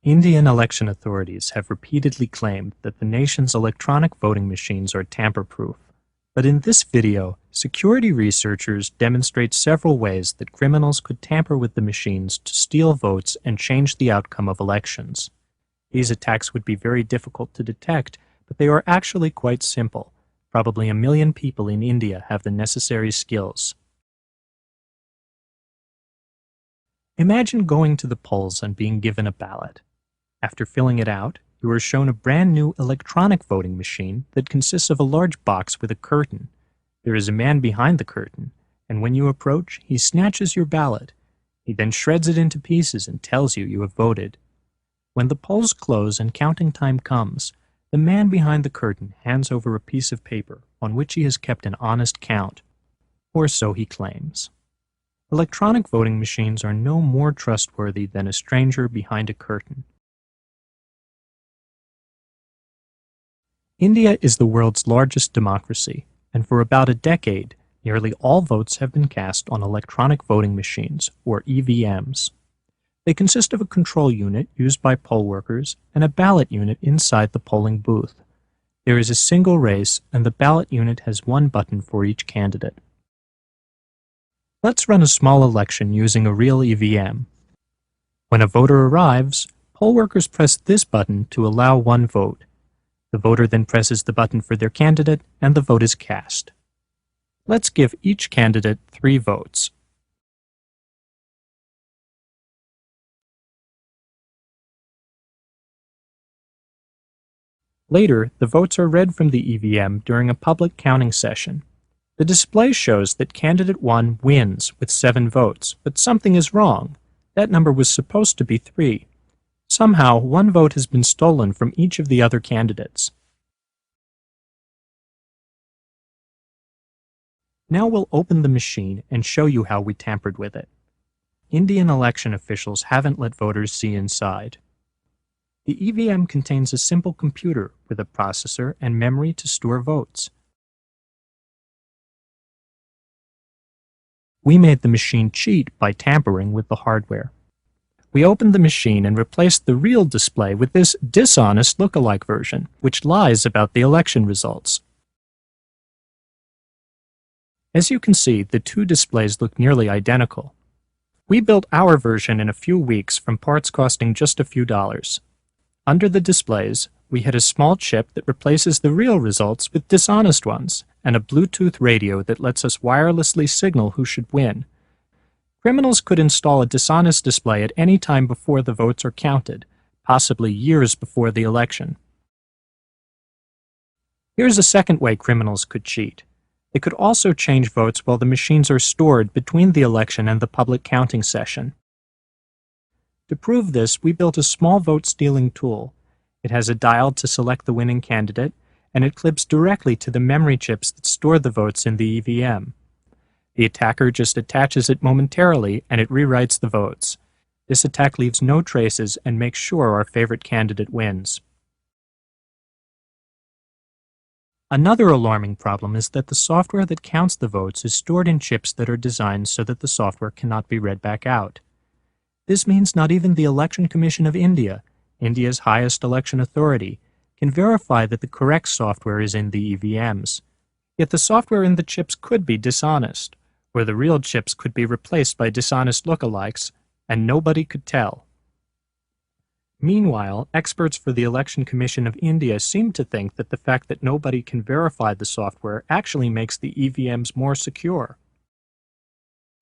Indian election authorities have repeatedly claimed that the nation's electronic voting machines are tamper-proof. But in this video, security researchers demonstrate several ways that criminals could tamper with the machines to steal votes and change the outcome of elections. These attacks would be very difficult to detect, but they are actually quite simple. Probably 1 million people in India have the necessary skills. Imagine going to the polls and being given a ballot. After filling it out, you are shown a brand new electronic voting machine that consists of a large box with a curtain. There is a man behind the curtain, and when you approach, he snatches your ballot. He then shreds it into pieces and tells you you have voted. When the polls close and counting time comes, the man behind the curtain hands over a piece of paper on which he has kept an honest count, or so he claims. Electronic voting machines are no more trustworthy than a stranger behind a curtain. India is the world's largest democracy, and for about a decade, nearly all votes have been cast on electronic voting machines, or EVMs. They consist of a control unit used by poll workers and a ballot unit inside the polling booth. There is a single race, and the ballot unit has one button for each candidate. Let's run a small election using a real EVM. When a voter arrives, poll workers press this button to allow one vote. The voter then presses the button for their candidate, and the vote is cast. Let's give each candidate 3 votes. Later, the votes are read from the EVM during a public counting session. The display shows that candidate 1 wins with 7 votes, but something is wrong. That number was supposed to be 3. Somehow, 1 vote has been stolen from each of the other candidates. Now we'll open the machine and show you how we tampered with it. Indian election officials haven't let voters see inside. The EVM contains a simple computer with a processor and memory to store votes. We made the machine cheat by tampering with the hardware. We opened the machine and replaced the real display with this dishonest lookalike version, which lies about the election results. As you can see, the 2 displays look nearly identical. We built our version in a few weeks from parts costing just a few dollars. Under the displays, we had a small chip that replaces the real results with dishonest ones, and a Bluetooth radio that lets us wirelessly signal who should win. Criminals could install a dishonest display at any time before the votes are counted, possibly years before the election. Here's a second way criminals could cheat. They could also change votes while the machines are stored between the election and the public counting session. To prove this, we built a small vote-stealing tool. It has a dial to select the winning candidate, and it clips directly to the memory chips that store the votes in the EVM. The attacker just attaches it momentarily, and it rewrites the votes. This attack leaves no traces and makes sure our favorite candidate wins. Another alarming problem is that the software that counts the votes is stored in chips that are designed so that the software cannot be read back out. This means not even the Election Commission of India, India's highest election authority, can verify that the correct software is in the EVMs. Yet the software in the chips could be dishonest, or the real chips could be replaced by dishonest lookalikes, and nobody could tell. Meanwhile, experts for the Election Commission of India seem to think that the fact that nobody can verify the software actually makes the EVMs more secure.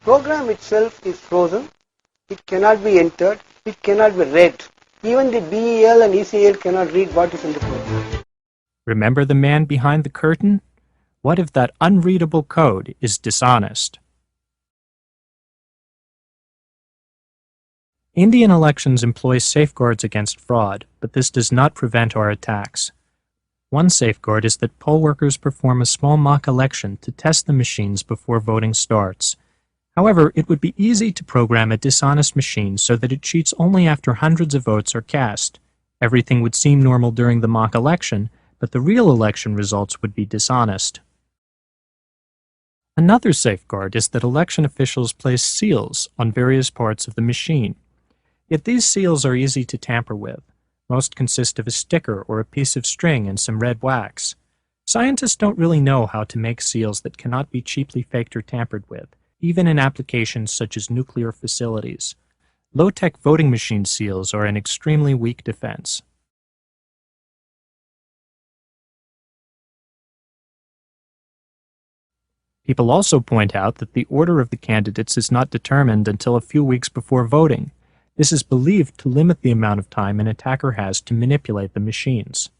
The program itself is frozen. It cannot be entered. It cannot be read. Even the BEL and ECL cannot read what is in the program. Remember the man behind the curtain? What if that unreadable code is dishonest? Indian elections employ safeguards against fraud, but this does not prevent our attacks. One safeguard is that poll workers perform a small mock election to test the machines before voting starts. However, it would be easy to program a dishonest machine so that it cheats only after hundreds of votes are cast. Everything would seem normal during the mock election, but the real election results would be dishonest. Another safeguard is that election officials place seals on various parts of the machine. Yet these seals are easy to tamper with. Most consist of a sticker or a piece of string and some red wax. Scientists don't really know how to make seals that cannot be cheaply faked or tampered with, even in applications such as nuclear facilities. Low-tech voting machine seals are an extremely weak defense. People also point out that the order of the candidates is not determined until a few weeks before voting. This is believed to limit the amount of time an attacker has to manipulate the machines.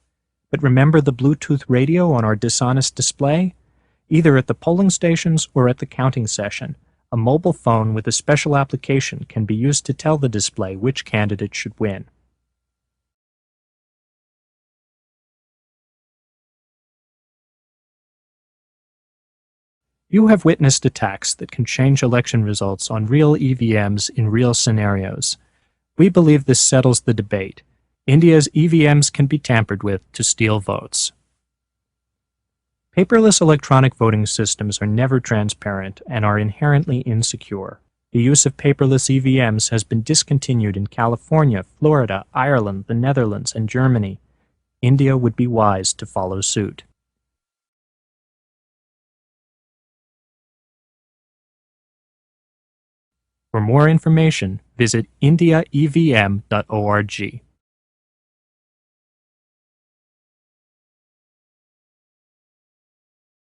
But remember the Bluetooth radio on our dishonest display? Either at the polling stations or at the counting session, a mobile phone with a special application can be used to tell the display which candidate should win. You have witnessed attacks that can change election results on real EVMs in real scenarios. We believe this settles the debate. India's EVMs can be tampered with to steal votes. Paperless electronic voting systems are never transparent and are inherently insecure. The use of paperless EVMs has been discontinued in California, Florida, Ireland, the Netherlands, and Germany. India would be wise to follow suit. For more information, visit indiaevm.org.